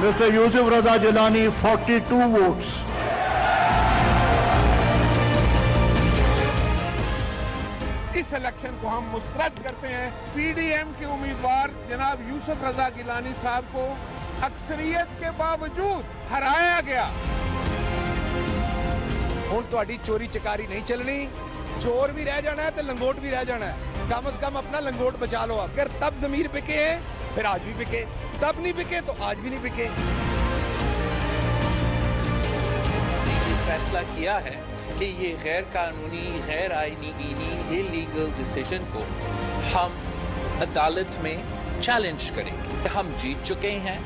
Mr. Yusuf Raza Gilani 42 votes. इस election को हम मुस्तरद करते हैं। पीडीएम के उम्मीदवार जनाब यूसुफ रजा गिलानी साहब को अक्सरियत के बावजूद हराया गया। ਹੁਣ ਤੁਹਾਡੀ चोरी चकारी नहीं चलनी, चोर भी रह जाना है तो लंगोट भी रह जाना है। कम से कम अपना लंगोट बचा लो। अगर तब जमीर बिके हैं फिर आज भी बिके, तब नहीं बिके तो आज भी नहीं बिके। फैसला किया है कि ये गैर कानूनी, गैर आईनी, इलीगल डिसीजन को हम अदालत में चैलेंज करेंगे। हम जीत चुके हैं।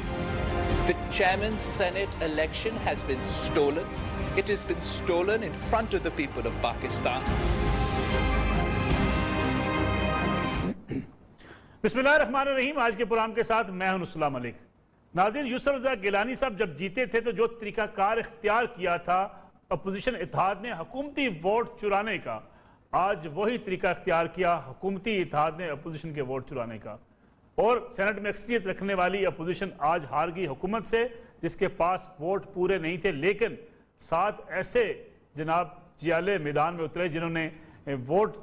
The chairman's Senate election has been stolen. It has been stolen in front of the people of Pakistan. बिस्मिल्लाहिर्रहमानिर्रहीम। आज के प्रोग्राम के साथ मैं हूं नुस्ला मलिक। नाज़रीन, यूसुफ रज़ा गिलानी साहब जब जीते थे तो जो तरीकाकार इख्तियार किया था अपोजिशन इत्तेहाद ने हुकूमती वोट चुराने का, आज वही तरीका इख्तियार किया हुकूमती इत्तेहाद ने अपोजिशन के वोट चुराने का। और सेनेट में अक्सरियत रखने वाली अपोजिशन आज हार गई हुकूमत से, जिसके पास वोट पूरे नहीं थे। लेकिन 7 ऐसे जनाब जियाले मैदान में उतरे जिन्होंने वोट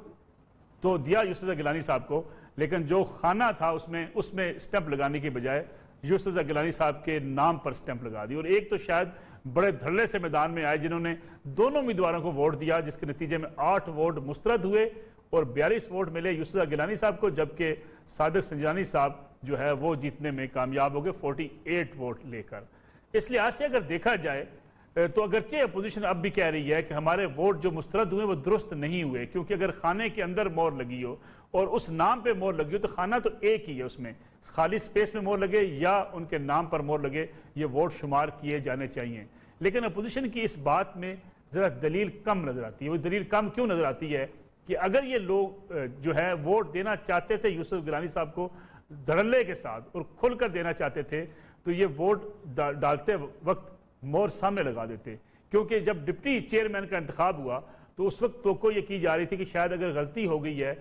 तो दिया यूसुफ रज़ा गिलानी साहब को, लेकिन जो खाना था उसमें स्टैंप लगाने के बजाय यूसुफ रज़ा गिलानी साहब के नाम पर स्टैंप लगा दी। और एक तो शायद बड़े धड़ल्ले से मैदान में आए जिन्होंने दोनों उम्मीदवारों को वोट दिया, जिसके नतीजे में 8 वोट मुस्तरद हुए और 42 वोट मिले यूसुफ रज़ा गिलानी साहब को, जबकि सादिक संजानी साहब जो है वो जीतने में कामयाब हो गए 48 वोट लेकर। इस लिहाज से अगर देखा जाए तो अगरचे अपोजिशन अब भी कह रही है कि हमारे वोट जो मुस्तरद हुए वो दुरुस्त नहीं हुए, क्योंकि अगर खाने के अंदर मोहर लगी हो और उस नाम पे मोहर लगी हो तो खाना तो एक ही है, उसमें खाली स्पेस में मोहर लगे या उनके नाम पर मोहर लगे, ये वोट शुमार किए जाने चाहिए। लेकिन अपोजिशन की इस बात में ज़रा दलील कम नजर आती है। वो दलील कम क्यों नजर आती है कि अगर ये लोग जो है वोट देना चाहते थे यूसुफ गिलानी साहब को धड़ल्ले के साथ और खुलकर देना चाहते थे तो ये वोट डालते वक्त मोहर सामने लगा देते, क्योंकि जब डिप्टी चेयरमैन का इंतखाब हुआ तो उस वक्त तो ये की जा रही थी कि शायद अगर गलती हो गई है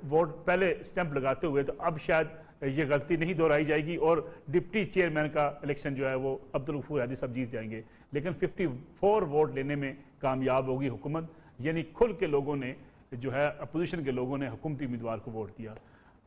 वोट पहले स्टैंप लगाते हुए तो अब शायद ये गलती नहीं दोहराई जाएगी और डिप्टी चेयरमैन का इलेक्शन जो है वो अब्दुल गफूर हादी साहब जीत जाएंगे। लेकिन 54 वोट लेने में कामयाब होगी हुकूमत, यानी खुल के लोगों ने जो है अपोजिशन के लोगों ने हुकूमती उम्मीदवार को वोट दिया।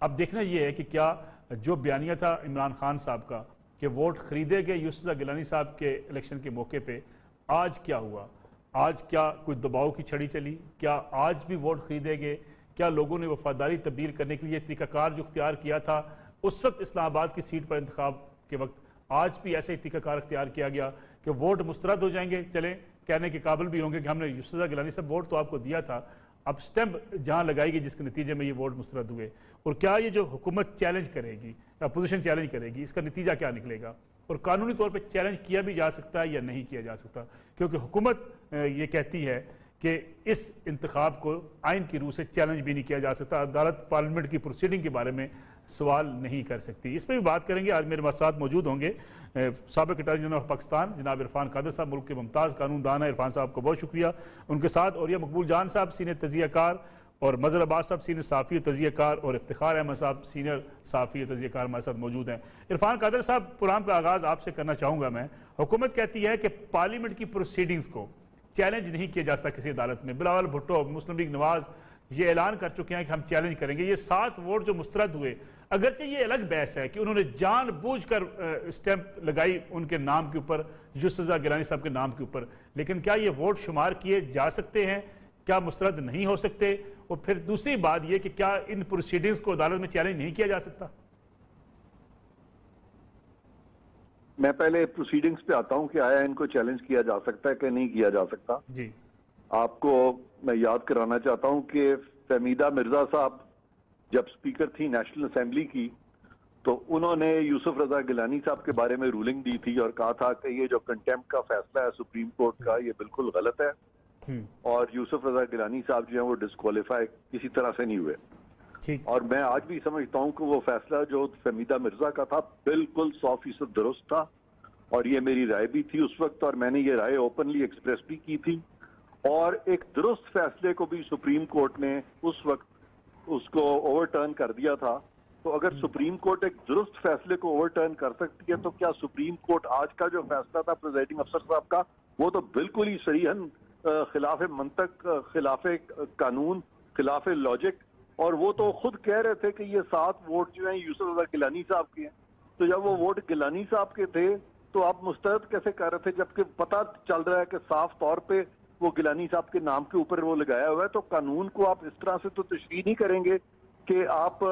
अब देखना यह है कि क्या जो बयानिया था इमरान खान साहब का कि वोट खरीदे गए यूसुफ रज़ा गिलानी साहब के इलेक्शन के मौके पे, आज क्या हुआ? आज क्या कोई दबाव की छड़ी चली? क्या आज भी वोट खरीदे गए? क्या लोगों ने वफादारी तब्दील करने के लिए तरीकाकार जो इख्तियार किया था उस वक्त इस्लामाबाद की सीट पर इंतखाब के वक्त, आज भी ऐसे ही तरीकाकार इख्तियार किया गया कि वोट मुस्तरद हो जाएंगे? चलें, कहने के काबिल भी होंगे कि हमने यूसुफ रज़ा गिलानी साहब वोट तो आपको दिया था, अब स्टैंप जहां लगाएगी जिसके नतीजे में ये वोट मुस्तरद हुए। और क्या ये जो हुकूमत चैलेंज करेगी, अपोजिशन चैलेंज करेगी, इसका नतीजा क्या निकलेगा? और कानूनी तौर पर चैलेंज किया भी जा सकता है या नहीं किया जा सकता, क्योंकि हुकूमत ये कहती है कि इस इंतखाब को आइन की रूह से चैलेंज भी नहीं किया जा सकता। अदालत पार्लियामेंट की प्रोसीडिंग के बारे में सवाल नहीं कर सकती। इस पर भी बात करेंगे। आज मेरे साथ मौजूद होंगे साबिक अटॉर्नी जनरल ऑफ पाकिस्तान जनाब इरफान कादर साहब, मुल्क के मुमताज़ कानूनदान है। इरफान साहब को बहुत शुक्रिया। उनके साथ औरिया मकबूल जान साहब सीनियर तजियाकार, और मजहर अब्बास साहब सीनियर साफ़ी तजियाकार, और इफ्तिखार अहमद साहब सीनियर साफ़ी तजियाकार हमारे साथ मौजूद हैं। इरफान कादर साहब, प्रोग्राम का आगाज़ आपसे करना चाहूँगा मैं। हुकूमत कहती है कि पार्लियामेंट की प्रोसीडिंग्स को चैलेंज नहीं किया जा सकता किसी अदालत में। बिलावल भुट्टो, मुस्लिम लीग नवाज ये ऐलान कर चुके हैं कि हम चैलेंज करेंगे। ये 7 वोट जो मुस्तरद हुए, अगरचे ये अलग बहस है कि उन्होंने जानबूझकर स्टैंप लगाई उनके नाम के ऊपर, यूसुफ रज़ा गिलानी साहब के नाम के ऊपर, लेकिन क्या ये वोट शुमार किए जा सकते हैं? क्या मुस्तरद नहीं हो सकते? और फिर दूसरी बात यह कि क्या इन प्रोसीडिंग्स को अदालत में चैलेंज नहीं किया जा सकता? मैं पहले प्रोसीडिंग्स पे आता हूं कि आया इनको चैलेंज किया जा सकता है कि नहीं किया जा सकता। जी, आपको मैं याद कराना चाहता हूं कि फहमीदा मिर्जा साहब जब स्पीकर थी नेशनल असेंबली की तो उन्होंने यूसुफ रज़ा गिलानी साहब के बारे में रूलिंग दी थी और कहा था कि ये जो कंटेम्प्ट का फैसला है सुप्रीम कोर्ट का, ये बिल्कुल गलत है और यूसुफ रज़ा गिलानी साहब जो है वो डिस्क्वालीफाई किसी तरह से नहीं हुए। और मैं आज भी समझता हूं कि वो फैसला जो फहमीदा मिर्जा का था बिल्कुल 100% दुरुस्त था और ये मेरी राय भी थी उस वक्त, और मैंने ये राय ओपनली एक्सप्रेस भी की थी। और एक दुरुस्त फैसले को भी सुप्रीम कोर्ट ने उस वक्त उसको ओवरटर्न कर दिया था तो अगर सुप्रीम कोर्ट एक दुरुस्त फैसले को ओवरटर्न कर सकती है, तो क्या सुप्रीम कोर्ट आज का जो फैसला था प्रिजाइडिंग अफसर साहब का, वो तो बिल्कुल ही सरीहन खिलाफ मंतक, खिलाफ कानून, खिलाफ लॉजिक, और वो तो खुद कह रहे थे कि ये 7 वोट जो हैं यूसुफ रजा गिलानी साहब के हैं। तो जब वो वोट गिलानी साहब के थे तो आप मुस्तरद कैसे कर रहे थे, जबकि पता चल रहा है कि साफ तौर पे वो गिलानी साहब के नाम के ऊपर वो लगाया हुआ है। तो कानून को आप इस तरह से तो तशरीह नहीं करेंगे कि आप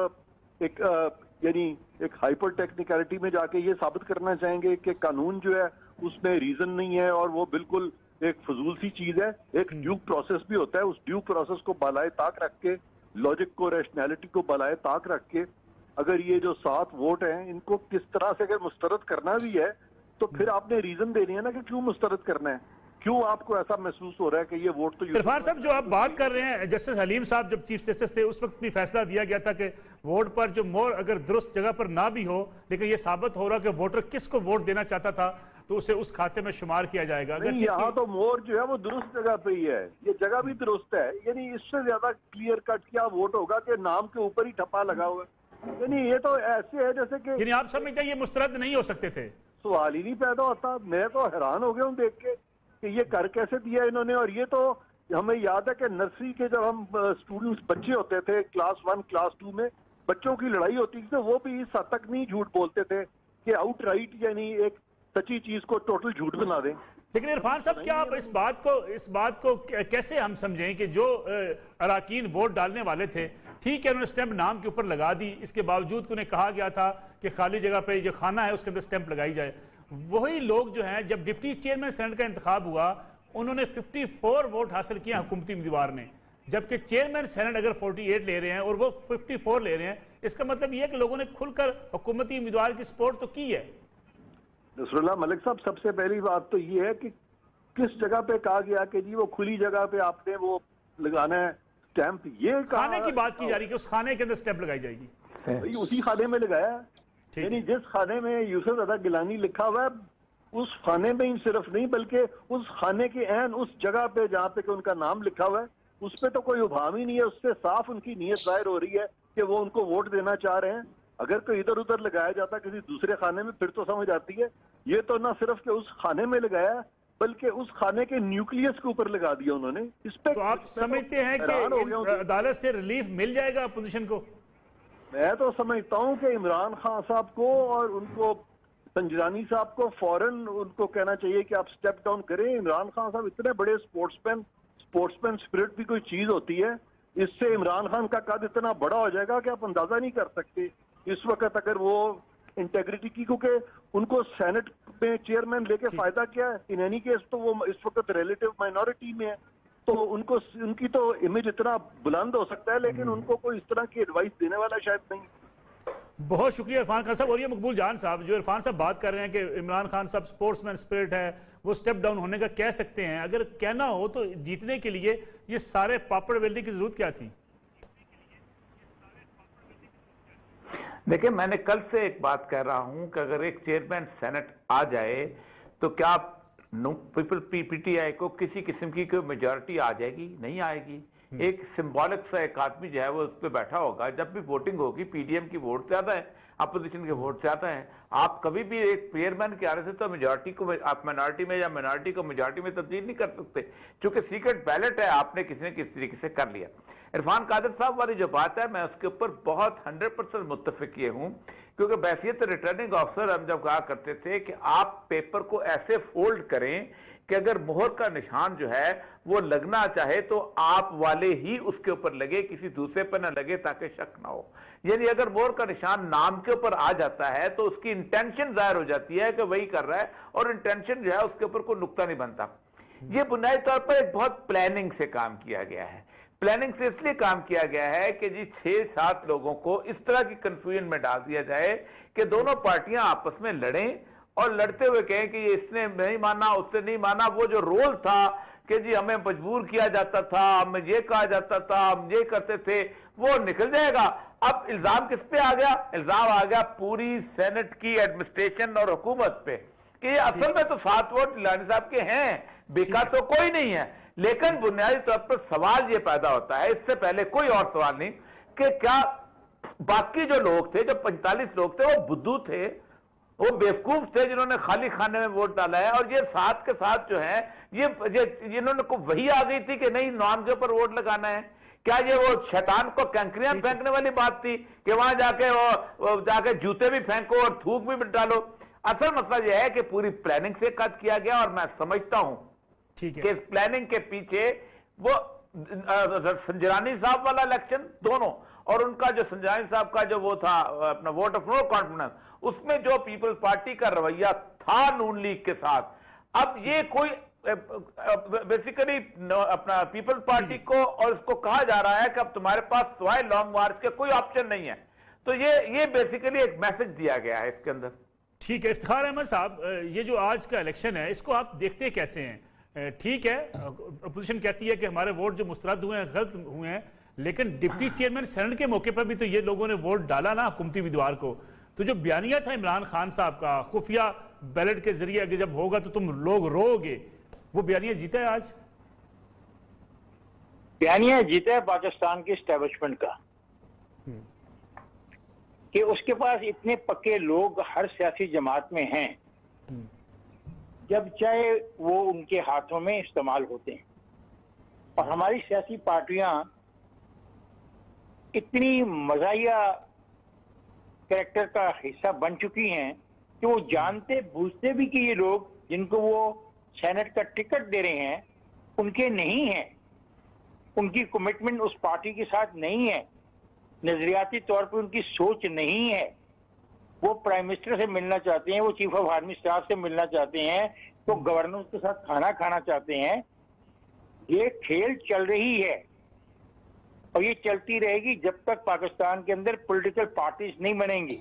एक यानी एक हाइपर टेक्निकलिटी में जाके ये साबित करना चाहेंगे कि कानून जो है उसमें रीजन नहीं है और वो बिल्कुल एक फजूल सी चीज है। एक ड्यू प्रोसेस भी होता है, उस ड्यू प्रोसेस को बालाए ताक रख के, लॉजिक को, रैशनैलिटी को बालाए ताक रख के, अगर ये जो 7 वोट हैं इनको किस तरह से अगर मुस्तरद करना भी है तो फिर आपने रीजन देनी है ना कि क्यों मुस्तरद करना है, क्यों आपको ऐसा महसूस हो रहा है कि ये वोट तो। इरफान साहब, जो आप बात कर रहे हैं, जस्टिस हलीम साहब जब चीफ जस्टिस थे उस वक्त भी फैसला दिया गया था कि वोट पर जो मोहर अगर दुरुस्त जगह पर ना भी हो, लेकिन ये साबित हो रहा कि वोटर किसको वोट देना चाहता था तो उसे उस खाते में शुमार किया जाएगा। अगर यहाँ तो मोहर जो है वो दुरुस्त जगह पे ही है, ये जगह भी दुरुस्त है, यानी इससे ज्यादा क्लियर कट क्या वोट होगा कि नाम के ऊपर ही ठप्पा लगा हुआ है। यानी ये तो ऐसे है जैसे कि, यानी आप समझते हैं ये मुस्तरद नहीं हो सकते थे? सवाल ही नहीं पैदा होता। मैं तो हैरान हो गया हूँ देख के कि ये कर कैसे दिया इन्होंने। और ये तो हमें याद है कि नर्सरी के जब हम स्टूडेंट्स बच्चे होते थे, क्लास 1 क्लास 2 में बच्चों की लड़ाई होती थी, तो वो भी इस हद तक नहीं झूठ बोलते थे कि आउटराइट यानी एक सच्ची चीज को टोटल झूठ बना दें। लेकिन इरफान साहब, क्या आप इस बात को कैसे हम समझें कि जो अराकीन वोट डालने वाले थे, ठीक है उन्होंने स्टैंप नाम के ऊपर लगा दी, इसके बावजूद उन्हें कहा गया था कि खाली जगह पे जो खाना है उसके अंदर स्टैंप लगाई जाए, वही लोग जो हैं जब डिप्टी चेयरमैन सेनेट का इंतखाब हुआ उन्होंने 54 वोट हासिल किए हुकूमती उम्मीदवार ने, जबकि चेयरमैन सेनेट अगर 48 ले रहे हैं और वो 54 ले रहे हैं, इसका मतलब यह है कि लोगों ने खुलकर हुकूमती उम्मीदवार की सपोर्ट तो की है। नसरुल्लाह मलिक साहब, सबसे पहली बात तो ये है कि किस जगह पे कहा गया कि जी वो खुली जगह पे आपने वो लगाना है स्टैंप, ये खाने की बात की जा रही है कि उस खाने के अंदर स्टैंप लगाई जाएगी, उसी खाने में लगाया, यानी जिस खाने में यूसुफ रजा गिलानी लिखा हुआ है उस खाने में ही सिर्फ नहीं बल्कि उस खाने के एन उस जगह पे जहाँ पे उनका नाम लिखा हुआ है उस पे तो कोई उभाम ही नहीं है। उससे साफ उनकी नीयत जाहिर हो रही है कि वो उनको वोट देना चाह रहे हैं। अगर कोई इधर उधर लगाया जाता किसी दूसरे खाने में फिर तो समझ आती है। ये तो ना सिर्फ कि उस खाने में लगाया बल्कि उस खाने के न्यूक्लियस के ऊपर लगा दिया उन्होंने। इस पे तो आप समझते हैं कि अदालत से रिलीफ मिल जाएगा अपोजिशन को? मैं तो समझता हूं कि इमरान खान साहब को और उनको संजरानी साहब को फौरन उनको कहना चाहिए कि आप स्टेप डाउन करें। इमरान खान साहब इतने बड़े स्पोर्ट्समैन स्पिरिट भी कोई चीज होती है, इससे इमरान खान का कद इतना बड़ा हो जाएगा कि आप अंदाजा नहीं कर सकते इस वक्त अगर वो इंटेग्रिटी की, क्योंकि उनको सेनेट में चेयरमैन लेके फायदा क्या है। इन एनी केस तो वो इस वक्त रिलेटिव माइनॉरिटी में है, तो उनको उनकी तो इमेज इतना बुलंद हो सकता है लेकिन उनको कोई इस तरह की एडवाइस देने वाला शायद नहीं। बहुत शुक्रिया इरफान खान साहब। और ये मकबूल जान साहब, जो इरफान साहब बात कर रहे हैं कि इमरान खान साहब स्पोर्ट्समैन स्पिरिट है, वो स्टेप डाउन होने का कह सकते हैं, अगर कहना हो तो जीतने के लिए ये सारे पापड़ बेलने की जरूरत क्या थी? देखिए, मैंने कल से एक बात कह रहा हूं कि अगर एक चेयरमैन सेनेट आ जाए तो क्या पीटीआई को किसी किस्म की कोई मेजॉरिटी आ जाएगी? नहीं आएगी। एक सिंबॉलिक सा एक आदमी जो है वो उस पर बैठा होगा। जब भी वोटिंग होगी पीडीएम की वोट ज्यादा है, अपोजिशन के वोट ज्यादा है, आप कभी भी एक चेयरमैन के आने से तो मेजॉरिटी को आप माइनॉरिटी में या माइनॉरिटी को मेजॉरिटी में तब्दील नहीं कर सकते, क्योंकि सीक्रेट बैलेट है, आपने किसी ने किस तरीके से कर लिया। इरफान कादिर साहब वाली जो बात है मैं उसके ऊपर बहुत 100% मुत्तफिक किए हूं, क्योंकि बैसियत रिटर्निंग ऑफिसर हम जब कहा करते थे कि आप पेपर को ऐसे फोल्ड करें कि अगर मोहर का निशान जो है वो लगना चाहे तो आप वाले ही उसके ऊपर लगे, किसी दूसरे पर ना लगे, ताकि शक ना हो। यानी अगर मोहर का निशान नाम के ऊपर आ जाता है तो उसकी इंटेंशन जाहिर हो जाती है कि वही कर रहा है, और इंटेंशन जो है उसके ऊपर कोई नुक्ता नहीं बनता। ये बुनियादी तौर पर एक बहुत प्लानिंग से काम किया गया है। प्लानिंग से इसलिए काम किया गया है कि जी 6-7 लोगों को इस तरह की कंफ्यूजन में डाल दिया जाए कि दोनों पार्टियां आपस में लड़ें और लड़ते हुए कहें कि ये इसने नहीं माना, उससे नहीं माना। वो जो रोल था कि जी हमें मजबूर किया जाता था, हमें ये कहा जाता था, हम ये करते थे, वो निकल जाएगा। अब इल्जाम किस पे आ गया? इल्जाम आ गया पूरी सेनेट की एडमिनिस्ट्रेशन और हुकूमत पे कि ये असल में तो 7 वोट गिलानी साहब के हैं, बिका तो कोई नहीं है। लेकिन बुनियादी तौर पर सवाल ये पैदा होता है, इससे पहले कोई और सवाल नहीं, कि क्या बाकी जो लोग थे, जो 45 लोग थे, वो बुद्धू थे, वो बेवकूफ थे जिन्होंने खाली खाने में वोट डाला है। और ये साथ के साथ जो है ये जिन्होंने को वही आ गई थी कि नहीं नाम के ऊपर वोट लगाना है। क्या ये वो शैतान को कैंकरियां फेंकने वाली बात थी कि वहां जाके वो जाके जूते भी फेंको और थूक भी डालो? असल मसला यह है कि पूरी प्लानिंग से कट किया गया। और मैं समझता हूं कि इस प्लानिंग के पीछे वो संजरानी साहब वाला इलेक्शन दोनों, और उनका जो संजरानी साहब का जो वो था अपना वोट ऑफ नो कॉन्फिडेंस, उसमें जो पीपल्स पार्टी का रवैया था नून लीग के साथ, अब ये कोई बेसिकली अपना पीपल्स पार्टी को और इसको कहा जा रहा है कि अब तुम्हारे पास सिवाय लॉन्ग मार्च के कोई ऑप्शन नहीं है। तो ये बेसिकली एक मैसेज दिया गया है इसके अंदर। ठीक है इफ्तिखार अहमद साहब, ये जो आज का इलेक्शन है इसको आप देखते कैसे हैं? ठीक है, अपोजिशन कहती है कि हमारे वोट जो मुस्तरद हुए हैं गलत हुए हैं, लेकिन डिप्टी चेयरमैन सेनेट के मौके पर भी तो ये लोगों ने वोट डाला ना हुकूमती उम्मीदवार को। तो जो बयानिया था इमरान खान साहब का, खुफिया बैलेट के जरिए अगर जब होगा तो तुम लोग रोगे, वो बयानिया जीता है आज? बयानिया जीता है पाकिस्तान के एस्टेब्लिशमेंट का, कि उसके पास इतने पक्के लोग हर सियासी जमात में हैं, जब चाहे वो उनके हाथों में इस्तेमाल होते हैं। और हमारी सियासी पार्टियां इतनी मज़ाहिया कैरेक्टर का हिस्सा बन चुकी हैं कि वो जानते बूझते भी कि ये लोग जिनको वो सेनेट का टिकट दे रहे हैं उनके नहीं हैं, उनकी कमिटमेंट उस पार्टी के साथ नहीं है, नजरियाती तौर पर उनकी सोच नहीं है। वो प्राइम मिनिस्टर से मिलना चाहते हैं, वो चीफ ऑफ आर्मी स्टाफ से मिलना चाहते हैं, तो गवर्नर के साथ खाना खाना चाहते हैं। ये खेल चल रही है और ये चलती रहेगी जब तक पाकिस्तान के अंदर पॉलिटिकल पार्टीज नहीं बनेंगी।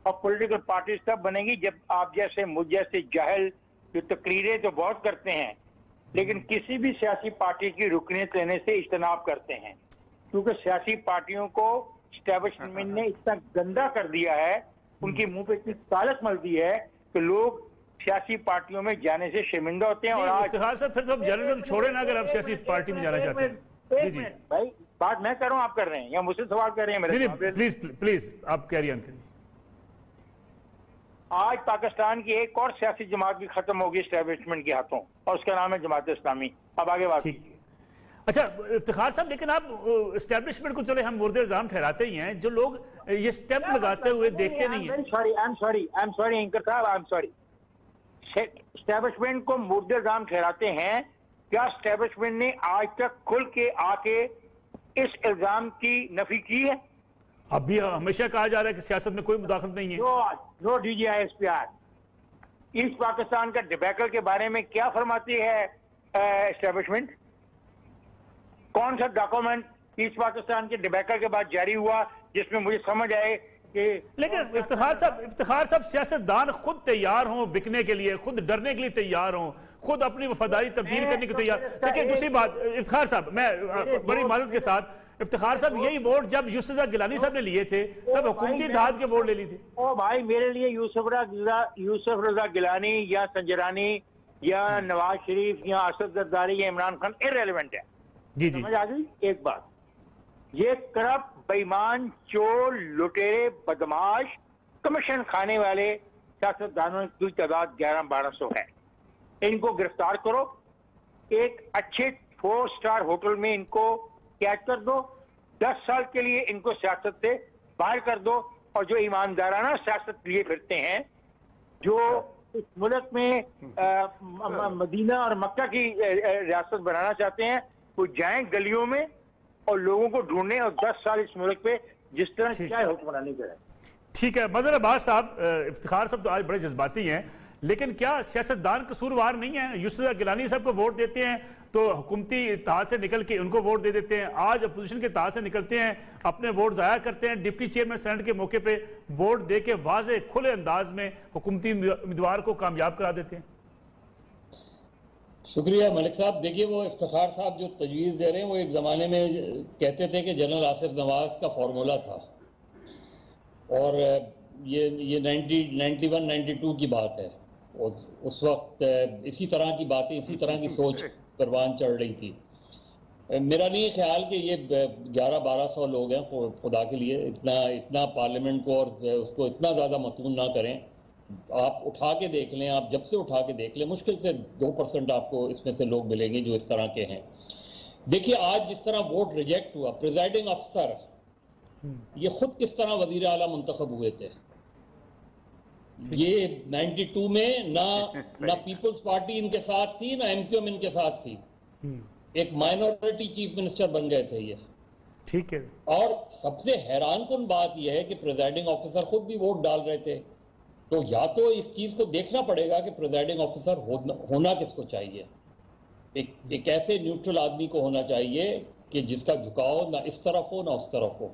और पॉलिटिकल पार्टीज तब बनेंगी जब आप जैसे मुझ जैसे जाहिल जो तकरीरें तो बहुत करते हैं लेकिन किसी भी सियासी पार्टी की रुकनीत लेने से इज्तनाब करते हैं, क्योंकि सियासी पार्टियों को एस्टेब्लिशमेंट ने इतना गंदा कर दिया है, उनके मुंह पे इतनी कालक मल दी है कि लोग सियासी पार्टियों में जाने से शर्मिंदा होते हैं। और आज फिर तो जर्नलिज्म छोड़े ना, अगर आप सियासी पार्टी में जाना चाहते हैं। एक मिनट भाई, बात मैं कर रहा हूं, आप कर रहे हैं या मुझसे सवाल कर रहे हैं मेरे? प्लीज आप कैरी ऑन करिए। आज पाकिस्तान की एक और सियासी जमात भी खत्म होगी एस्टेब्लिशमेंट के हाथों, और उसका नाम है जमात इस्लामी। अब आगे बात कीजिए। अच्छा इफ्तिखार साहब, लेकिन आप एस्टेब्लिशमेंट को चले हम मुर्दे इल्जाम ठहराते ही हैं, जो लोग ये स्टेप लगाते हुए देखते नहीं है। आई एम सॉरी एंकर साहब, आई एम सॉरी। एस्टेब्लिशमेंट को मुर्दे इल्जाम ठहराते हैं, क्या एस्टेब्लिशमेंट ने आज तक खुल के आके इस इल्जाम की नफी की है? अभी हमेशा कहा जा रहा है कि सियासत में कोई मुदाखलत नहीं है। No DGISPR। ईस्ट पाकिस्तान का डिबैकल के बारे में क्या फरमाती है एस्टेब्लिशमेंट? कौन सा डॉक्यूमेंट ईस्ट पाकिस्तान के डिबैकल के बाद जारी हुआ जिसमें मुझे समझ आए कि? लेकिन इफ्तिखार साहब सियासतदान खुद तैयार हों बिकने के लिए, खुद डरने के लिए तैयार हों, खुद अपनी वफादारी तब्दील करने के तैयार। लेकिन दूसरी बात इफ्तिखार साहब, मैं बड़ी माजरत के साथ, इफ्तिखार साहब यही वोट जब यूसुफ रज़ा गिलानी साहब ने लिए थे तब हुकूमती इत्तेहाद के वोट ले ली थी। ओ भाई, मेरे लिए यूसुफ रज़ा गिलानी या संजरानी या नवाज शरीफ या असद जरदारी या इमरान खान इररेलेवेंट है। जी समझ आ गई? एक बात, ये करप्ट बेईमान चोर लुटेरे बदमाश कमीशन खाने वाले सियासतदानों की तादाद 1100-1200 है। इनको गिरफ्तार करो, एक अच्छे 4 स्टार होटल में इनको कैद कर दो, 10 साल के लिए इनको सियासत से बाहर कर दो, और जो ईमानदाराना सियासत लिए फिरते हैं, जो इस मुल्क में मदीना और मक्का की रियासत बनाना चाहते हैं, वो जाएं गलियों में और लोगों को ढूंढने और 10 साल इस मुल्क पे जिस तरह चाहे हुक्मरानी करें। ठीक है मजहर अब्बास साहब, इफ्तिखार साहब तो आज बड़े जज्बाती हैं, लेकिन क्या सियासतदान कसूरवार नहीं है? यूसुफ गिलानी साहब को वोट देते हैं तो हुकूमती इत्तेहाद से निकल के उनको वोट दे देते हैं, आज अपोजिशन के इत्तेहाद से निकलते हैं, अपने वोट जाया करते हैं, डिप्टी चेयरमैन सेनेट के मौके पे वोट दे के वाज़े खुले अंदाज में हुकूमती उम्मीदवार को कामयाब करा देते हैं। शुक्रिया मलिक साहब। देखिए, वो इफ्तिखार साहब जो तजवीज़ दे रहे हैं वो एक ज़माने में कहते थे कि जनरल आसिफ नवाज का फार्मूला था, और ये 91-92 की बात है। उस वक्त इसी तरह की बातें, इसी तरह की सोच परवान चढ़ रही थी। मेरा नहीं ख्याल कि ये 1100-1200 लोग हैं, खुदा के लिए इतना पार्लियामेंट को और उसको इतना ज़्यादा मतून ना करें। आप उठा के देख लें, आप जब से उठा के देख लें, मुश्किल से 2% आपको इसमें से लोग मिलेंगे जो इस तरह के हैं। देखिए आज जिस तरह वोट रिजेक्ट हुआ, प्रिजाइडिंग अफसर ये खुद किस तरह वजीर आला मुंतखब हुए थे। ये 92 में ना पीपल्स पार्टी इनके साथ थी, ना MQM इनके साथ थी, एक माइनॉरिटी चीफ मिनिस्टर बन गए थे ये। ठीक है। और सबसे हैरानकुन बात यह है कि प्रिजाइडिंग ऑफिसर खुद भी वोट डाल रहे थे। तो या तो इस चीज को देखना पड़ेगा कि प्रिजाइडिंग ऑफिसर होना किसको चाहिए, एक ऐसे न्यूट्रल आदमी को होना चाहिए कि जिसका झुकाव ना इस तरफ हो ना उस तरफ हो,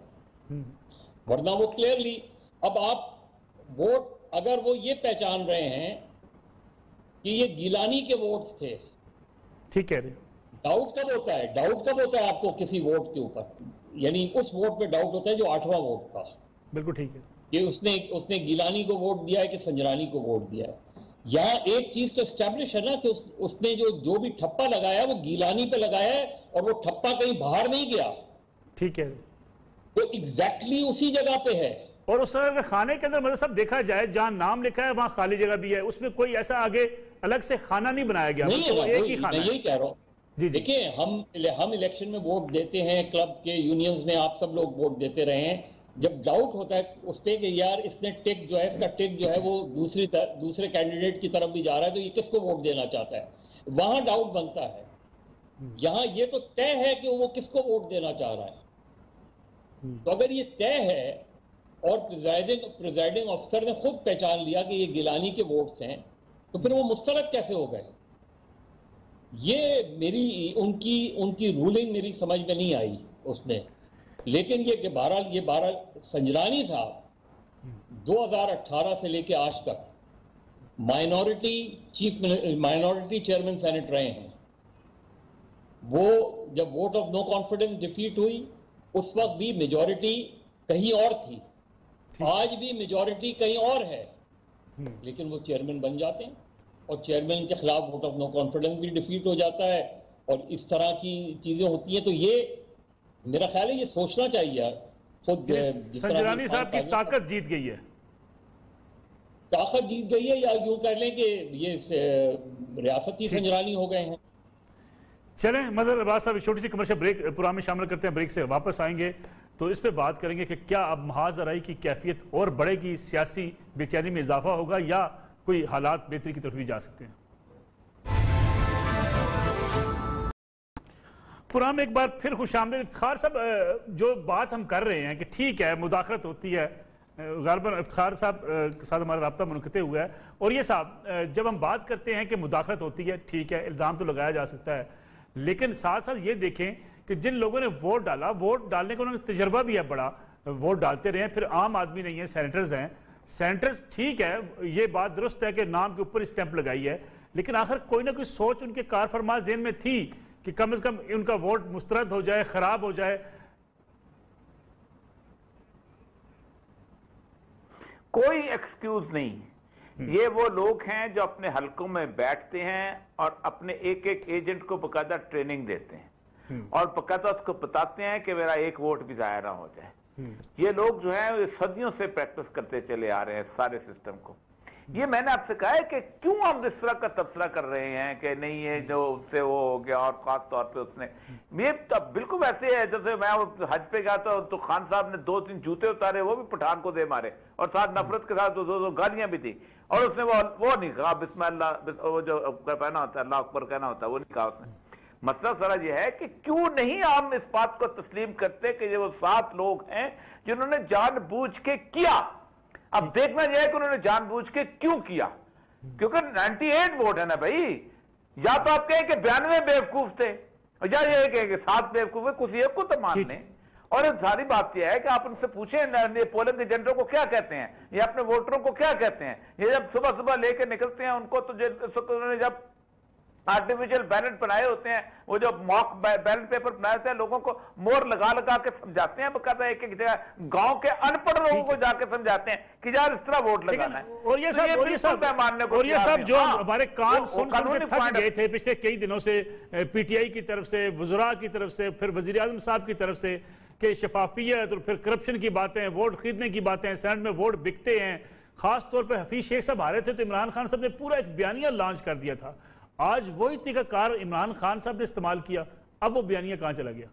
वरना वो क्लियरली अब आप वोट अगर वो ये पहचान रहे हैं कि ये गिलानी के वोट्स थे। ठीक है। डाउट कब होता है आपको किसी वोट के ऊपर, यानी उस वोट पे डाउट होता है जो 8वां वोट था। बिल्कुल ठीक है। कि उसने गिलानी को वोट दिया है कि संजरानी को वोट दिया है। यहाँ एक चीज तो एस्टैब्लिश है ना कि उसने जो भी ठप्पा लगाया वो गिलानी पे लगाया है और वो ठप्पा कहीं बाहर नहीं गया। ठीक है। तो एग्जैक्टली उसी जगह पे है। और उस तरह के खाने के अंदर मतलब सब देखा जाए, जहां नाम लिखा है वहां खाली जगह भी है, उसमें कोई ऐसा आगे अलग से खाना नहीं बनाया गया, नहीं है, एक ही खाना। मैं यही कह रहा हूँ। देखिए हम इलेक्शन में वोट देते हैं, क्लब के यूनियंस में आप सब लोग वोट देते रहे हैं। जब डाउट होता है उस पर कि यार इसने टिक जो है, इसका टिक जो है वो दूसरे कैंडिडेट की तरफ भी जा रहा है, तो ये किसको वोट देना चाहता है, वहां डाउट बनता है। यहां ये तो तय है कि वो किसको वोट देना चाह रहा है। तो अगर ये तय है और प्रिजाइडिंग ऑफिसर ने खुद पहचान लिया कि ये गिलानी के वोट्स हैं, तो फिर वो मुस्तरद कैसे हो गए? ये उनकी रूलिंग मेरी समझ में नहीं आई उसमें। लेकिन ये बहरहाल संजरानी साहब 2018 से लेके आज तक माइनॉरिटी चेयरमैन सेनेट रहे हैं। वो जब vote of no confidence defeat हुई उस वक्त भी मेजॉरिटी कहीं और थी, आज भी मेजॉरिटी कहीं और है, लेकिन वो चेयरमैन बन जाते हैं और चेयरमैन के खिलाफ वोट ऑफ नो कॉन्फिडेंस भी डिफीट हो जाता है और इस तरह की चीजें होती हैं। तो ये मेरा ख्याल है ये सोचना चाहिए खुद। संजरानी साहब की ताकत जीत गई है, या यूं कह लें कि ये रियासती संजरानी हो गए हैं। चलें मजहर अब्बास साहब छोटी सी कमर्शियल ब्रेक प्रोग्राम में शामिल करते हैं। ब्रेक से वापस आएंगे तो इस पे बात करेंगे कि क्या अब महाज ज़राई की कैफियत और बढ़ेगी, सियासी बेचैनी में इजाफा होगा या कोई हालात बेहतरी की तरफ भी जा सकते हैं। प्रोग्राम में एक बार फिर खुशामदीद। इफ्तिखार साहब, जो बात हम कर रहे हैं कि ठीक है मुदाखलत होती है, गालिबन इफ्तिखार साहब के साथ हमारा रब्ता मुनक़ते हुआ है। और ये साहब जब हम बात करते हैं कि मुदाखलत होती है, ठीक है इल्ज़ाम तो लगाया जा सकता है, लेकिन साथ साथ ये देखें कि जिन लोगों ने वोट डाला, वोट डालने का उन्होंने तजर्बा भी है बड़ा, वोट डालते रहे, फिर आम आदमी नहीं है, सेनेटर्स हैं। सेनेटर्स ठीक है, ये बात दुरुस्त है कि नाम के ऊपर स्टैंप लगाई है, लेकिन आखिर कोई ना कोई सोच उनके कारफरमा ज़हन में थी कि कम से कम उनका वोट मुस्तरद हो जाए, खराब हो जाए। कोई एक्सक्यूज नहीं। ये वो लोग हैं जो अपने हलकों में बैठते हैं और अपने एक एक एजेंट को बकायदा ट्रेनिंग देते हैं और बकायदा उसको बताते हैं कि मेरा एक वोट भी जाया ना हो जाए। ये लोग जो है सदियों से प्रैक्टिस करते चले आ रहे हैं सारे सिस्टम को। ये मैंने आपसे कहा है कि क्यों हम इस तरह का तबसरा कर रहे हैं कि नहीं ये जो उससे वो हो गया, और खास तौर पे उसने ये तब बिल्कुल वैसे है जैसे मैं हज पे गया तो खान साहब ने 2-3 जूते उतारे, वो भी पठान को दे मारे और साथ नफरत के साथ 2 गालियां भी दी, और उसने वो नहीं कहा बिस्मिल्लाह, वो जो कहना होता है अल्लाह अकबर कहना होता है, वो नहीं कहा उसने। मसला सारा ये है कि क्यों नहीं हम इस बात को तस्लीम करते कि ये वो 7 लोग हैं जिन्होंने जानबूझ के किया। अब देखना यह है कि उन्होंने जानबूझ के क्यों किया, क्योंकि 98 वोट है ना भाई। या तो आप कहें कि 92 बेवकूफ थे, या ये कहें कि 7 बेवकूफ है, कुछ एक को तो मान लें। और सारी बात यह है कि आप उनसे पूछें पोलिंग एजेंटों को क्या कहते हैं, ये अपने वोटरों को क्या कहते हैं। ये जब सुबह सुबह लेके निकलते हैं उनको, तो उन्होंने जब आर्टिफिशियल बैलेट बनाए होते हैं, वो जो मॉक बैलेट पेपर बनाए होते हैं, लोगों को मोहर लगा लगा के समझाते हैं, बकायदा एक एक जगह गांव के अनपढ़ लोगों को जाके समझाते हैं कि यार इस तरह वोट लगाना है। और ये सब जो हमारे कान सुन के थक गए थे पिछले कई दिनों से, पीटीआई की तरफ से, वज़रा की तरफ से, फिर वज़ीर आज़म साहब की तरफ से, कि शफाफियत और फिर करप्शन की बातें, वोट खरीदने की बातें, सेनेट में वोट बिकते हैं। खास तौर पर हफीज शेख साहब आ रहे थे तो इमरान खान साहब ने पूरा एक बयानिया लॉन्च कर दिया था। आज वही तरीकाकार इमरान खान साहब ने इस्तेमाल किया, अब वो बयानिया कहां चला गया?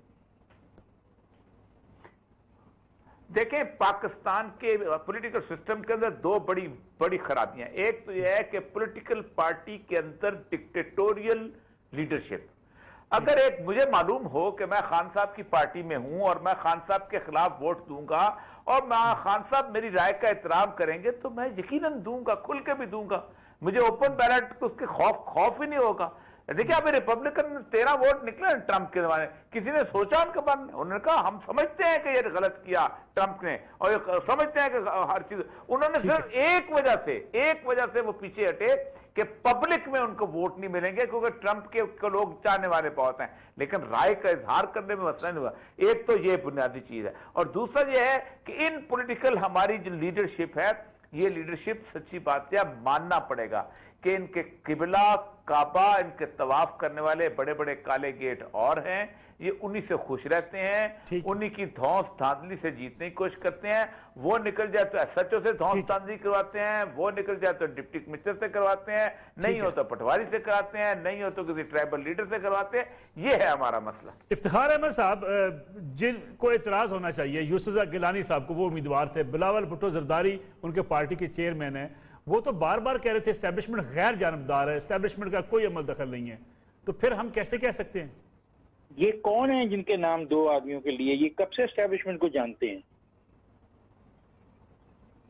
देखें, पाकिस्तान के पॉलिटिकल सिस्टम के अंदर दो बड़ी बड़ी खराबियां। एक तो यह है कि पॉलिटिकल पार्टी के अंदर डिक्टेटोरियल लीडरशिप। अगर एक मुझे मालूम हो कि मैं खान साहब की पार्टी में हूं और मैं खान साहब के खिलाफ वोट दूंगा और मैं खान साहब मेरी राय का एहतराम करेंगे तो मैं यकीनन दूंगा, खुल के भी दूंगा। मुझे ओपन बैलेट उसके खौफ ही नहीं होगा। देखिए, अभी रिपब्लिकन 13 वोट निकले ट्रंप के जमाने, किसी ने सोचा उनके बारे में? उन्होंने कहा हम समझते हैं कि ये गलत किया ट्रंप ने और समझते हैं कि हर चीज, उन्होंने सिर्फ एक वजह से वो पीछे हटे कि पब्लिक में उनको वोट नहीं मिलेंगे क्योंकि ट्रंप के लोग चाहने वाले बहुत हैं, लेकिन राय का इजहार करने में मसला नहीं हुआ। एक तो ये बुनियादी चीज है, और दूसरा ये है कि इन पॉलिटिकल हमारी जो लीडरशिप है, ये लीडरशिप सच्ची बात है मानना पड़ेगा कि इनके किबला काबा, इनके तवाफ करने वाले बड़े बड़े काले गेट और हैं, ये उन्हीं से खुश रहते हैं, उन्हीं की धौंस धांधली से जीतने की कोशिश करते हैं। वो निकल जाए तो एसएचओ से धौंस धांधली करवाते हैं, वो निकल जाए तो डिप्टी कमिश्नर से करवाते हैं, नहीं हो तो पटवारी से कराते हैं, नहीं हो तो किसी ट्राइबल लीडर से करवाते हैं। ये है हमारा मसला। इफ्तिखार अहमद साहब, जिनको एतराज होना चाहिए, यूसुफ गिलानी साहब को, वो उम्मीदवार थे, बिलावल भुट्टो जरदारी उनके पार्टी के चेयरमैन है, वो तो बार बार कह रहे थे एस्टेब्लिशमेंट गैर जानबदार है, एस्टेब्लिशमेंट का कोई अमल दखल नहीं है, तो फिर हम कैसे कह सकते हैं? ये कौन है जिनके नाम दो आदमियों के लिए? ये कब से एस्टेब्लिशमेंट को जानते हैं?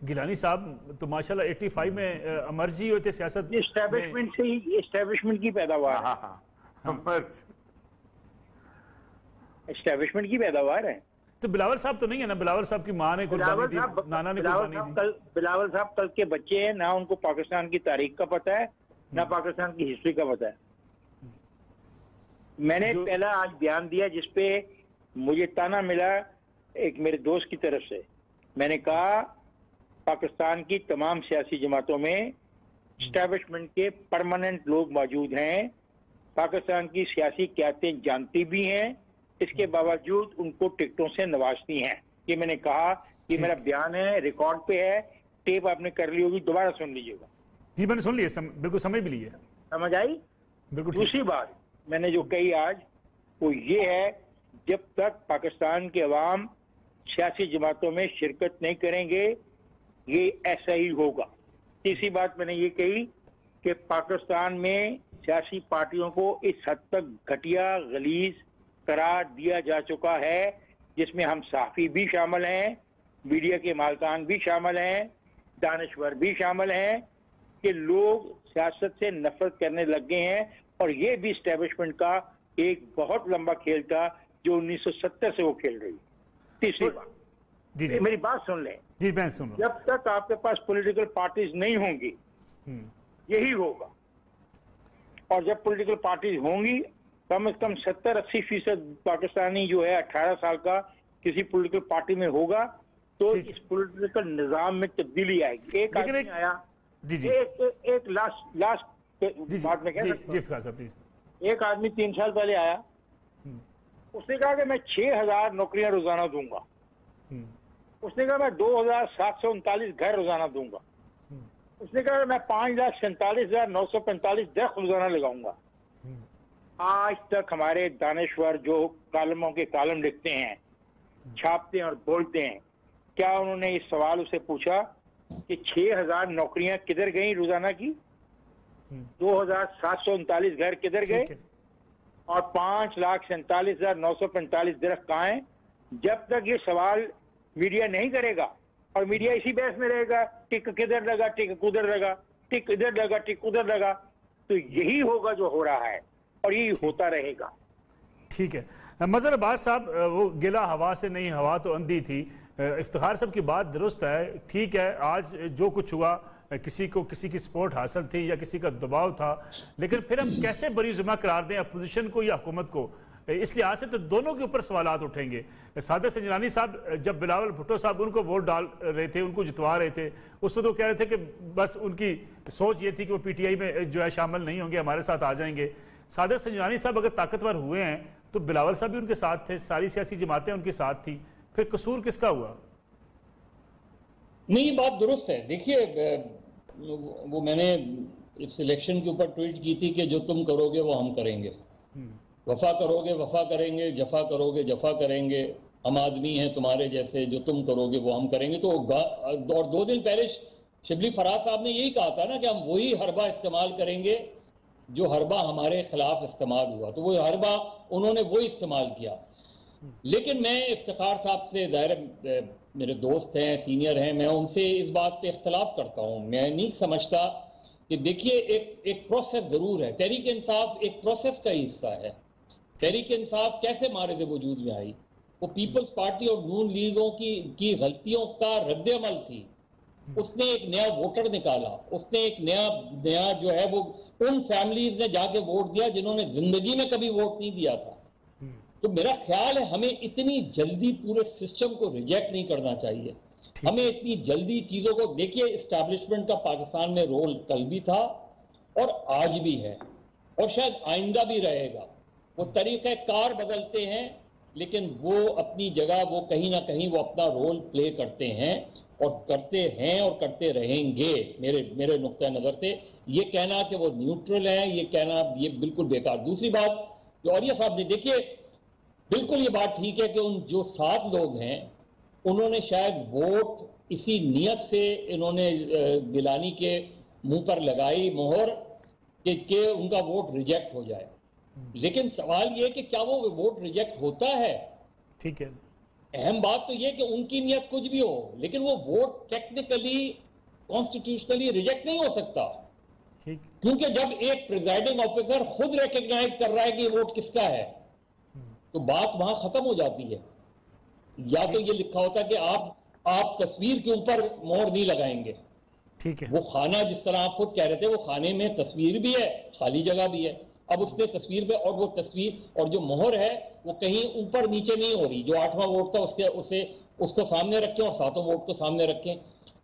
गिलानी साहब तो माशाल्लाह 85 में अमर्जी हुए थे सियासत। एस्टेब्लिशमेंट से ही, एस्टेब्लिशमेंट की पैदावार है, एस्टेब्लिशमेंट की पैदावार है। तो बिलावल साहब तो नहीं है ना? बिलावल साहब की माँ ने कुर्बानी दी, नाना ने कुर्बानी दी। बिलावल साहब कल के बच्चे हैं, ना उनको पाकिस्तान की तारीख का पता है, ना पाकिस्तान की हिस्ट्री का पता है। मैंने पहला आज बयान दिया जिसपे मुझे ताना मिला एक मेरे दोस्त की तरफ से। मैंने कहा पाकिस्तान की तमाम सियासी जमातों में एस्टेब्लिशमेंट के परमानेंट लोग मौजूद हैं, पाकिस्तान की सियासी क़यादतें जानती भी हैं, इसके बावजूद उनको टिकटों से नवाजती हैं। ये मैंने कहा, ये मेरा बयान है, रिकॉर्ड पे है, टेप आपने कर ली होगी, दोबारा सुन लीजिएगा। जी मैंने सुन लिया, बिल्कुल समझ भी ली है, समझ आई। बिल्कुल। दूसरी बात मैंने जो कही आज वो ये है, जब तक पाकिस्तान के अवाम सियासी जमातों में शिरकत नहीं करेंगे ये ऐसा ही होगा। तीसरी बात मैंने ये कही कि पाकिस्तान में सियासी पार्टियों को इस हद तक घटिया गलीज करार दिया जा चुका है, जिसमें हम सहाफ़ी भी शामिल हैं, मीडिया के मालकान भी शामिल हैं, दानश्वर भी शामिल हैं, कि लोग सियासत से नफरत करने लग गए हैं। और ये भी एस्टेब्लिशमेंट का एक बहुत लंबा खेल था जो 1970 से वो खेल रही। तीसरी बात, मेरी बात सुन लें। जी मैं सुन। जब तक आपके पास पॉलिटिकल पार्टीज नहीं होंगी यही होगा, और जब पॉलिटिकल पार्टीज होंगी कम से कम 70-80% पाकिस्तानी जो है 18 साल का किसी पॉलिटिकल पार्टी में होगा, तो इस पॉलिटिकल निजाम में तब्दीली आएगी। एक आदमी आया, एक लास्ट बात में कह सकता हूं, एक आदमी 3 साल पहले आया, उसने कहा कि मैं 6000 नौकरियां रोजाना दूंगा, उसने कहा मैं 2739 घर रोजाना दूंगा, उसने कहा मैं 5,47,945 दरख्त रोजाना लगाऊंगा। आज तक हमारे दानश्वर जो कालमों के कालम लिखते हैं, छापते हैं और बोलते हैं, क्या उन्होंने इस सवाल उसे पूछा कि 6000 नौकरियां किधर गई रोजाना की, 2739 घर किधर गए, और 5,47,945 दरख्त कहाँ हैं? जब तक ये सवाल मीडिया नहीं करेगा और मीडिया इसी बहस में रहेगा, टिक किधर लगा, टिक उधर लगा, टिक इधर लगा, टिक उधर लगा, तो यही होगा जो हो रहा है और यही होता रहेगा। ठीक है मजहर अब्बास साहब, वो गिला हवा से नहीं, हवा तो अंधी थी। इफ्तिखार साहब की बात दुरुस्त है, ठीक है, आज जो कुछ हुआ किसी को किसी की सपोर्ट हासिल थी या किसी का दबाव था, लेकिन फिर हम कैसे बरी जुमा करार दें अपोजिशन को या हुकूमत को? इस लिहाज से तो दोनों के ऊपर सवालात उठेंगे। सादिक संजरानी साहब जब बिलावल भुट्टो साहब उनको वोट डाल रहे थे, उनको जितवा रहे थे, उस वक्त तो कह रहे थे कि बस उनकी सोच ये थी कि वो पीटीआई में जो है शामिल नहीं होंगे, हमारे साथ आ जाएंगे। सादिक संजरानी साहब अगर ताकतवर हुए हैं तो बिलावल साहब भी उनके साथ थे, सारी सियासी जमातें उनके साथ थी, फिर कसूर किसका हुआ? नहीं, ये बात दुरुस्त है। देखिए, वो मैंने इस इलेक्शन के ऊपर ट्वीट की थी कि जो तुम करोगे वो हम करेंगे, वफा करोगे वफा करेंगे, जफा करोगे जफा करेंगे, हम आदमी हैं तुम्हारे जैसे, जो तुम करोगे वो हम करेंगे। तो और 2 दिन पहले शिबली फराज साहब ने यही कहा था ना कि हम वही हरबा इस्तेमाल करेंगे जो हरबा हमारे खिलाफ इस्तेमाल हुआ, तो वो हरबा उन्होंने वो इस्तेमाल किया। लेकिन मैं इफ्तिखार साहब से, दायरे मेरे दोस्त हैं, सीनियर हैं, मैं उनसे इस बात पे इख्तलाफ करता हूँ। मैं नहीं समझता कि देखिए एक प्रोसेस जरूर है, तहरीक इंसाफ एक प्रोसेस का ही हिस्सा है। तहरीक इंसाफ कैसे मारिद वजूद में आई? वो पीपल्स पार्टी और नून लीगों की गलतियों का रद्द-ए-अमल थी। उसने एक नया वोटर निकाला, उसने एक नया जो है वो उन फैमिलीज ने जाके वोट दिया जिन्होंने जिंदगी में कभी वोट नहीं दिया था। तो मेरा ख्याल है हमें इतनी जल्दी पूरे सिस्टम को रिजेक्ट नहीं करना चाहिए। हमें इतनी जल्दी चीजों को, देखिए एस्टैब्लिशमेंट का पाकिस्तान में रोल कल भी था और आज भी है और शायद आइंदा भी रहेगा। वो तरीक़े कार बदलते हैं लेकिन वो अपनी जगह, वो कहीं ना कहीं वो अपना रोल प्ले करते हैं और करते रहेंगे। मेरे नुक्ते नजर से ये कहना कि वो न्यूट्रल है, ये कहना ये बिल्कुल बेकार। दूसरी बात जो औरिया साहब ने, देखिए बिल्कुल ये बात ठीक है कि उन जो 7 लोग हैं उन्होंने शायद वोट इसी नियत से इन्होंने गिलानी के मुंह पर लगाई मोहर कि उनका वोट रिजेक्ट हो जाए। लेकिन सवाल यह कि क्या वो वोट रिजेक्ट होता है? ठीक है, अहम बात तो यह कि उनकी नियत कुछ भी हो, लेकिन वो वोट टेक्निकली कॉन्स्टिट्यूशनली रिजेक्ट नहीं हो सकता। क्योंकि जब एक प्रिजाइडिंग ऑफिसर खुद रिकॉग्नाइज कर रहा है कि वोट किसका है तो बात वहां खत्म हो जाती है। या तो ये लिखा होता है कि आप तस्वीर के ऊपर मोहर नहीं लगाएंगे। ठीक है, वो खाना जिस तरह आप खुद कह रहे थे, वो खाने में तस्वीर भी है, खाली जगह भी है। अब उसने तस्वीर पे, और वो तस्वीर और जो मोहर है वो कहीं ऊपर नीचे नहीं हो रही। जो 8वां वोट था उसको सामने रखें और 7वां वोट को सामने रखें,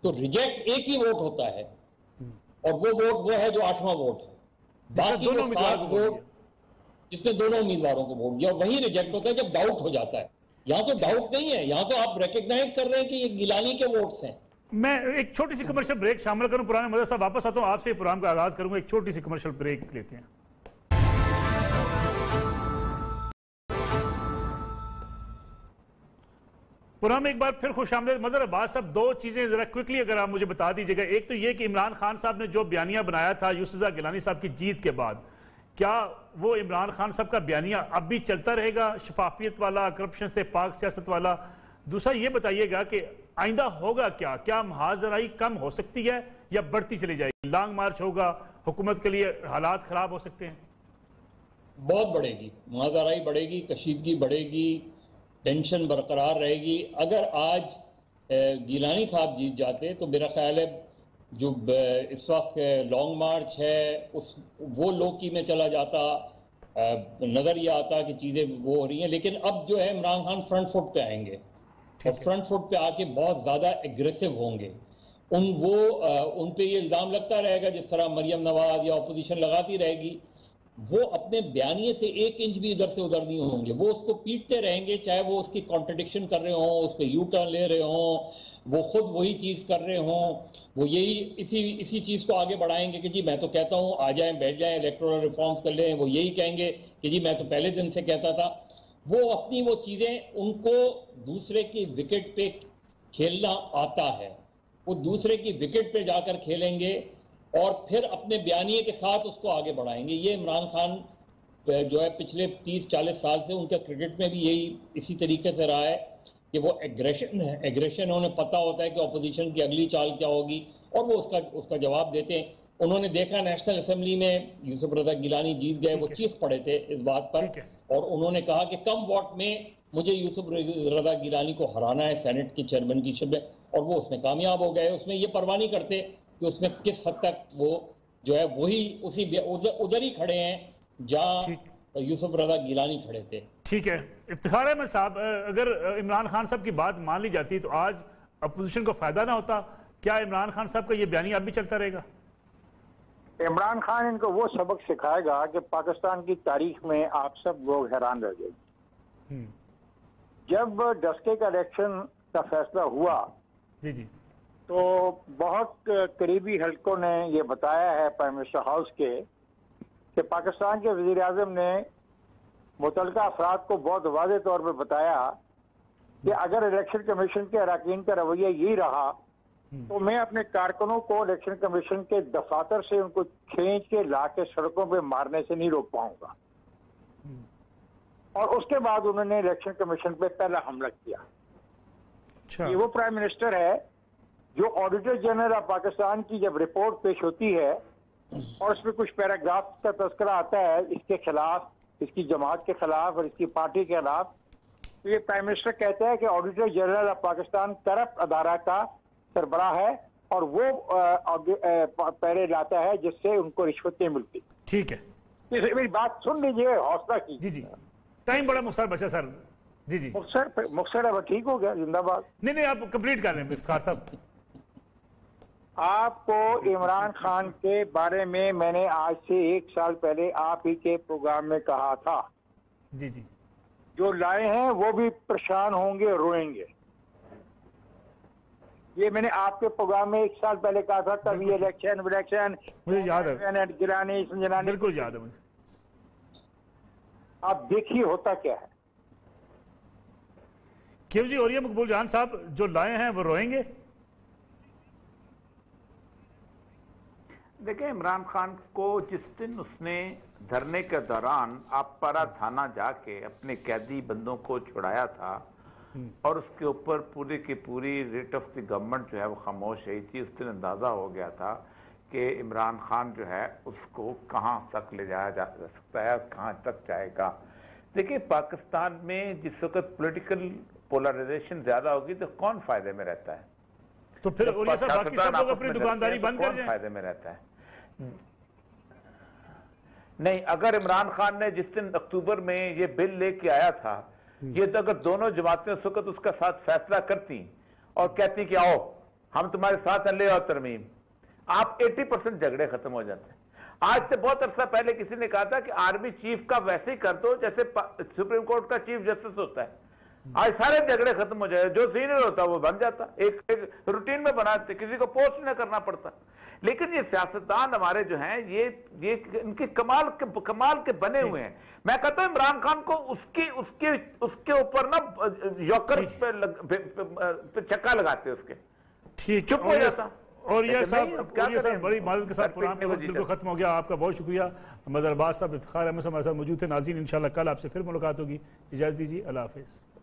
तो रिजेक्ट एक ही वोट होता है और वो वोट वो है जो 8वां वोट है। बाकी वो 7 वोट जिसने दोनों उम्मीदवारों को वोट दिया, और वही रिजेक्ट होता है जब डाउट हो जाता है। यहाँ तो डाउट नहीं है, यहाँ तो आप रिकॉग्नाइज कर रहे हैं कि ये गिलानी के वोट्स हैं। मैं एक छोटी सी कमर्शियल ब्रेक शामिल करूं, पुराने मदद साहब वापस आता हूं, आपसे प्रोग्राम का आगाज करूंगा। एक छोटी सी कमर्शियल ब्रेक लेते हैं। पुराने में एक बार फिर खुशामदीद। मजहर अब्बास साहब, 2 चीजें जरा क्विकली अगर आप मुझे बता दीजिएगा। एक तो ये कि इमरान खान साहब ने जो बयानिया बनाया था यूसुफ रज़ा गिलानी साहब की जीत के बाद, क्या वो इमरान खान साहब का बयानिया अब भी चलता रहेगा, शफाफियत वाला, करप्शन से पाक सियासत वाला? दूसरा ये बताइएगा कि आइंदा होगा क्या महाजराई कम हो सकती है या बढ़ती चली जाएगी? लॉन्ग मार्च होगा, हुकूमत के लिए हालात खराब हो सकते हैं? बहुत बढ़ेगी, महाजराई बढ़ेगी, कशीदगी बढ़ेगी, टेंशन बरकरार रहेगी। अगर आज गिलानी साहब जीत जाते तो मेरा ख्याल है जो इस वक्त लॉन्ग मार्च है वो लो की में चला जाता, नजर ये आता कि चीजें वो हो रही हैं। लेकिन अब जो है इमरान खान फ्रंट फुट पे आएंगे और फ्रंट फुट पे आके बहुत ज्यादा एग्रेसिव होंगे। उन पे ये इल्जाम लगता रहेगा, जिस तरह मरियम नवाज या अपोजिशन लगाती रहेगी, वो अपने बयानिए से 1 इंच भी इधर से उधर नहीं होंगे। वो उसको पीटते रहेंगे, चाहे वो उसकी कॉन्ट्रडिक्शन कर रहे हों, उस पर यू टर्न ले रहे हों, वो खुद वही चीज कर रहे हों, वो यही इसी चीज को आगे बढ़ाएंगे कि जी मैं तो कहता हूं आ जाएं, बैठ जाएं, इलेक्टोरल रिफॉर्म्स कर लें। वो यही कहेंगे कि जी मैं तो पहले दिन से कहता था। वो अपनी वो चीजें, उनको दूसरे की विकेट पे खेलना आता है, वो दूसरे की विकेट पे जाकर खेलेंगे और फिर अपने बयानिए के साथ उसको आगे बढ़ाएंगे। ये इमरान खान जो है पिछले 30-40 साल से उनका क्रिकेट में भी यही इसी तरीके से रहा है कि वो एग्रेशन उन्हें पता होता है कि अपोजिशन की अगली चाल क्या होगी और वो उसका जवाब देते हैं। उन्होंने देखा नेशनल असेंबली में यूसुफ रज़ा गिलानी जीत गए, वो चीख पड़े थे इस बात पर और उन्होंने कहा कि कम वोट में मुझे यूसुफ रज़ा गिलानी को हराना है सेनेट के चेयरमैन की शक्ल में, और वो उसमें कामयाब हो गए। उसमें ये परवाह नहीं करते कि कि उसमें किस हद तक वो जो है वही उसी उधर ही खड़े हैं जहां यूसुफ रजा गिलानी खड़े थे। ठीक है, इफ्तिखार अहमद साहब, अगर इमरान खान साहब की बात मान ली जाती तो आज अपोजिशन को फायदा ना होता। क्या इमरान खान साहब का ये बयानी अब भी चलता रहेगा? इमरान खान इनको वो सबक सिखाएगा कि पाकिस्तान की तारीख में आप सब लोग हैरान रह जाएंगे। जब डस्के का इलेक्शन का फैसला हुआ जी जी, तो बहुत करीबी हलकों ने ये बताया है प्राइम मिनिस्टर हाउस के कि पाकिस्तान के वजीर आजम ने मुतलका अफराद को बहुत वाज़ेह तौर पर बताया कि अगर इलेक्शन कमीशन के अरकान का रवैया यही रहा तो मैं अपने कारकुनों को इलेक्शन कमीशन के दफातर से उनको खींच के ला के सड़कों पे मारने से नहीं रोक पाऊंगा। और उसके बाद उन्होंने इलेक्शन कमीशन पे पहला हमला किया। अच्छा। ये वो प्राइम मिनिस्टर है जो ऑडिटर जनरल ऑफ पाकिस्तान की जब रिपोर्ट पेश होती है और उसमें कुछ पैराग्राफ का तस्करा आता है इसके खिलाफ, इसकी जमात के खिलाफ और इसकी पार्टी के खिलाफ, तो ये प्राइम मिनिस्टर कहता है कि auditor general of Pakistan corrupt अदारा का सरबराह है और वो पैरे लाता है जिससे उनको रिश्वत नहीं मिलती। ठीक है, मेरी बात सुन लीजिए, हौसला की। जी जी, टाइम बड़ा मुख्तार बचा सर। जी जी, मुख्तार अब ठीक हो गया, जिंदाबाद। नहीं, आप कंप्लीट कर लें इफ्तिखार साहब। आपको इमरान खान के बारे में मैंने आज से 1 साल पहले आप ही के प्रोग्राम में कहा था। जी जी, जो लाए हैं वो भी परेशान होंगे, रोएंगे। ये मैंने आपके प्रोग्राम में 1 साल पहले कहा था। तब ये इलेक्शन मुझे याद है, गिलानी संजनानी बिल्कुल याद है मुझे। आप देखिए होता क्या है। क्यों जी, और ये मकबूल जान साहब जो लाए हैं वो रोएंगे? देखिए, इमरान खान को जिस दिन उसने धरने के दौरान आपपारा थाना जाके अपने कैदी बंदों को छुड़ाया था और उसके ऊपर पूरी की पूरी रेट ऑफ द गवर्नमेंट जो है वो खामोश रही थी, उस दिन अंदाज़ा हो गया था कि इमरान खान जो है उसको कहाँ तक ले जाया जा सकता है, कहाँ तक जाएगा। देखिए, पाकिस्तान में जिस वक्त पॉलिटिकल पोलराइजेशन ज़्यादा होगी तो कौन फ़ायदे में रहता है? तो फिर बाकी सब लोग अपनी दुकानदारी बंद कर जाएं। फायदे में रहता है? नहीं, अगर इमरान खान ने जिस दिन अक्टूबर में ये बिल लेके आया था, ये तो अगर दोनों जमातें उस वक्त उसका साथ फैसला करती और कहती कि आओ हम तुम्हारे साथ ले आओ तरमीम, आप 80% झगड़े खत्म हो जाते हैं। आज से बहुत अरसा पहले किसी ने कहा था कि आर्मी चीफ का वैसे ही कर दो जैसे सुप्रीम कोर्ट का चीफ जस्टिस होता है। आज सारे झगड़े खत्म हो जाए, जो सीनियर होता वो बन जाता, एक रूटीन में बनाते, किसी को पोस्ट न करना पड़ता। लेकिन ये सियासतदान हमारे जो हैं ये इनके कमाल के बने हुए हैं। मैं कहता हूं इमरान खान को उसके ऊपर ना यॉकर पे चक्का लगाते उसके, ठीक चुप हो जाता। और ये साहब बड़ी माजरत के साथ प्रोग्राम का वक्त बिल्कुल खत्म हो गया। आपका बहुत शुक्रिया। मदर अब्बास साहब, इफ्तिखार अहमद साहब हमारे साथ मौजूद थे। नाज़रीन, इंशाल्लाह कल आपसे फिर मुलाकात होगी। इजाज़त दीजिए, अल्लाह हाफ़िज़।